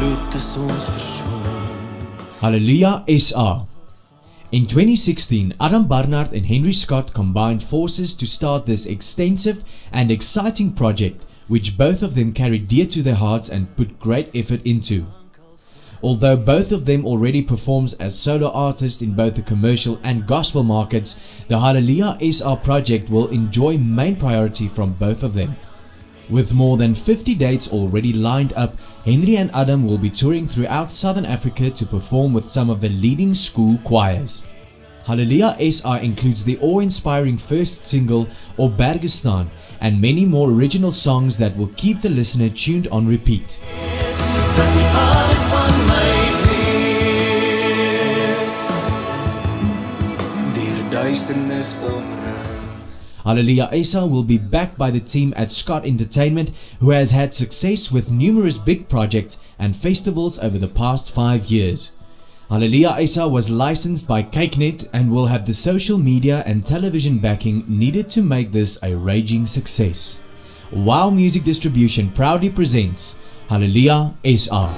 bloed is ons versoen. Hallelujah SA. In 2016, Adam Barnard and Henry Scott combined forces to start this extensive and exciting project, which both of them carried dear to their hearts and put great effort into. Although both of them already performs as solo artists in both the commercial and gospel markets, the Hallelujah SA project will enjoy main priority from both of them. With more than 50 dates already lined up, Henry and Adam will be touring throughout Southern Africa to perform with some of the leading school choirs. Hallelujah SA includes the awe-inspiring first single, O Bergestaan, and many more original songs that will keep the listener tuned on repeat. Dat U alles van my weet, deur duisternis omring. Hallelujah SA will be backed by the team at Scott Entertainment, who has had success with numerous big projects and festivals over the past 5 years. Hallelujah SA was licensed by KykNet and will have the social media and television backing needed to make this a raging success. Wow Music Distribution proudly presents Hallelujah SA.